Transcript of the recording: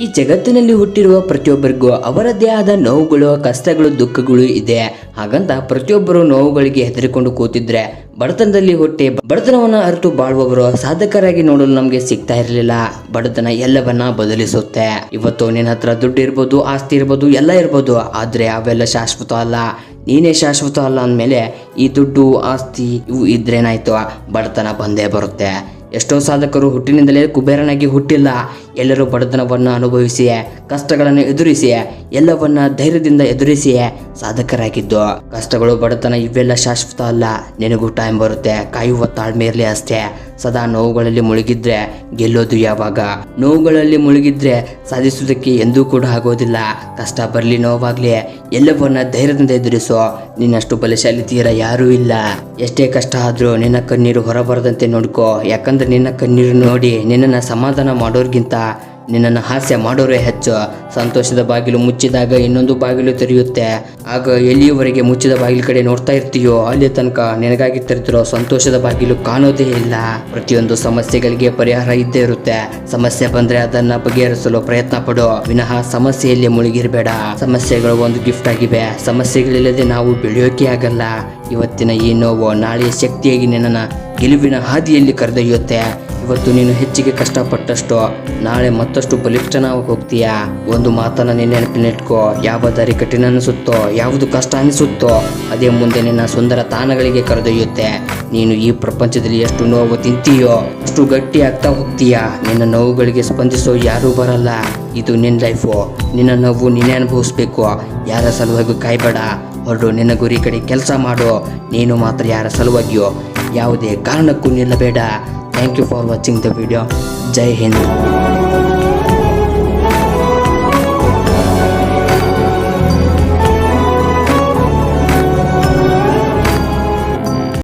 ಈ ಜಗತ್ತಿನಲ್ಲಿ ಹುಟ್ಟಿರುವ ಪ್ರತಿಯೊಬ್ಬರಿಗೂ ಅವರದ್ದೇ ಆದ ನೋವುಗಳು, ಕಷ್ಟಗಳು, ದುಃಖಗಳು ಇದೆ. ಹಾಗಂತ ಪ್ರತಿಯೊಬ್ಬರು ನೋವುಗಳಿಗೆ ಹೆದರಿಕೊಂಡು ಕೂತಿದ್ರೆ ಬಡತನದಲ್ಲಿ ಹುಟ್ಟಿ ಬಡತನವನ್ನ ಅರಿತು ಬಾಳುವವರು ಸಾಧಕರಾಗಿ ನೋಡಲು ನಮ್ಗೆ ಸಿಗ್ತಾ ಇರಲಿಲ್ಲ. ಬಡತನ ಎಲ್ಲವನ್ನ ಬದಲಿಸುತ್ತೆ. ಇವತ್ತು ನಿನ್ನ ಹತ್ರ ದುಡ್ಡು ಇರ್ಬೋದು, ಆಸ್ತಿ ಇರ್ಬೋದು, ಎಲ್ಲ ಇರ್ಬೋದು, ಆದ್ರೆ ಅವೆಲ್ಲ ಶಾಶ್ವತ ಅಲ್ಲ. ನೀನೇ ಶಾಶ್ವತ ಅಲ್ಲ ಅಂದಮೇಲೆ ಈ ದುಡ್ಡು, ಆಸ್ತಿ ಇವು ಇದ್ರೇನಾಯ್ತು, ಬಡತನ ಬಂದೇ ಬರುತ್ತೆ. ಎಷ್ಟೋ ಸಾಧಕರು ಹುಟ್ಟಿನಿಂದಲೇ ಕುಬೇರನಾಗಿ ಹುಟ್ಟಿಲ್ಲ. ಎಲ್ಲರೂ ಬಡತನವನ್ನು ಅನುಭವಿಸಿ, ಕಷ್ಟಗಳನ್ನು ಎದುರಿಸಿ, ಎಲ್ಲವನ್ನ ಧೈರ್ಯದಿಂದ ಎದುರಿಸಿ ಸಾಧಕರಾಗಿದ್ದು. ಕಷ್ಟಗಳು, ಬಡತನ ಇವೆಲ್ಲ ಶಾಶ್ವತ ಅಲ್ಲ. ನಿನಗೂ ಟೈಮ್ ಬರುತ್ತೆ. ಕಾಯುವ ತಾಳ್ಮೆ ಇರಲಿ ಅಷ್ಟೇ. ಸದಾ ನೋವುಗಳಲ್ಲಿ ಮುಳುಗಿದ್ರೆ ಗೆಲ್ಲೋದು ಯಾವಾಗ? ನೋವುಗಳಲ್ಲಿ ಮುಳುಗಿದ್ರೆ ಸಾಧಿಸುವುದಕ್ಕೆ ಎಂದೂ ಕೂಡ ಆಗೋದಿಲ್ಲ. ಕಷ್ಟ ಬರಲಿ, ನೋವಾಗ್ಲಿ, ಎಲ್ಲವನ್ನ ಧೈರ್ಯದಿಂದ ಎದುರಿಸೋ. ನಿನ್ನಷ್ಟು ಬಲಶಾಲಿ ತೀರ ಯಾರೂ ಇಲ್ಲ. ಎಷ್ಟೇ ಕಷ್ಟ ಆದ್ರೂ ನಿನ್ನ ಕಣ್ಣೀರು ಹೊರಬರದಂತೆ ನೋಡ್ಕೋ. ಯಾಕಂದ್ರೆ ನಿನ್ನ ಕಣ್ಣೀರು ನೋಡಿ ನಿನ್ನನ್ನು ಸಮಾಧಾನ ಮಾಡೋರ್ಗಿಂತ ನಿನ್ನನ್ನು ಹಾಸ್ಯ ಮಾಡೋರೇ ಹೆಚ್ಚು. ಸಂತೋಷದ ಬಾಗಿಲು ಮುಚ್ಚಿದಾಗ ಇನ್ನೊಂದು ಬಾಗಿಲು ತೆರೆಯುತ್ತೆ. ಆಗ ಎಲ್ಲಿಯವರೆಗೆ ಮುಚ್ಚಿದ ಬಾಗಿಲು ಕಡೆ ನೋಡ್ತಾ ಇರ್ತೀಯೋ ಅಲ್ಲಿ ತನಕ ನಿನಗಾಗಿ ತೆರೆದಿರೋ ಸಂತೋಷದ ಬಾಗಿಲು ಕಾಣೋದೇ ಇಲ್ಲ. ಪ್ರತಿಯೊಂದು ಸಮಸ್ಯೆಗಳಿಗೆ ಪರಿಹಾರ ಇದ್ದೇ ಇರುತ್ತೆ. ಸಮಸ್ಯೆ ಬಂದ್ರೆ ಅದನ್ನ ಬಗೆಹರಿಸಲು ಪ್ರಯತ್ನ ಪಡೋ, ವಿನಃ ಸಮಸ್ಯೆಯಲ್ಲಿ ಮುಳುಗಿರಬೇಡ. ಸಮಸ್ಯೆಗಳು ಒಂದು ಗಿಫ್ಟ್ ಆಗಿವೆ. ಸಮಸ್ಯೆಗಳಿಲ್ಲದೆ ನಾವು ಬೆಳೆಯೋಕೆ ಆಗಲ್ಲ. ಇವತ್ತಿನ ಈ ನೋವು ನಾಳೆಯ ಶಕ್ತಿಯಾಗಿ ನಿನ್ನನ್ನು ಗೆಲುವಿನ ಹಾದಿಯಲ್ಲಿ ಕರೆದೊಯ್ಯುತ್ತೆ. ಇವತ್ತು ನೀನು ಹೆಚ್ಚಿಗೆ ಕಷ್ಟಪಟ್ಟಷ್ಟು ನಾಳೆ ಮತ್ತಷ್ಟು ಬಲಿಷ್ಠನಾಗಿ ಹೋಗ್ತೀಯಾ. ಒಂದು ಮಾತನ್ನ ನಿನ್ನ ನೆನಪಿನಿಟ್ಕೋ. ಯಾವ ದಾರಿ ಕಠಿಣ ಅನಿಸುತ್ತೋ, ಯಾವುದು ಕಷ್ಟ ಅನಿಸುತ್ತೋ, ಅದೇ ಮುಂದೆ ನಿನ್ನ ಸುಂದರ ತಾಣಗಳಿಗೆ ಕರೆದೊಯ್ಯುತ್ತೆ. ನೀನು ಈ ಪ್ರಪಂಚದಲ್ಲಿ ಎಷ್ಟು ನೋವು ತಿಂತೀಯೋ ಅಷ್ಟು ಗಟ್ಟಿ ಆಗ್ತಾ ಹೋಗ್ತೀಯಾ. ನಿನ್ನ ನೋವುಗಳಿಗೆ ಸ್ಪಂದಿಸೋ ಯಾರೂ ಬರಲ್ಲ. ಇದು ನಿನ್ನ ಲೈಫು. ನಿನ್ನ ನೋವು ನೀನೇ ಅನುಭವಿಸ್ಬೇಕು. ಯಾರ ಸಲುವಾಗಿ ಕಾಯ್ಬೇಡ. ಹೊರಡು, ನಿನ್ನ ಗುರಿ ಕಡೆ ಕೆಲಸ ಮಾಡು. ನೀನು ಮಾತ್ರ ಯಾರ ಸಲುವಾಗಿಯೋ ಯಾವುದೇ ಕಾರಣಕ್ಕೂ ನಿಲ್ಲಬೇಡ. Thank you for watching the video. Jai Hind.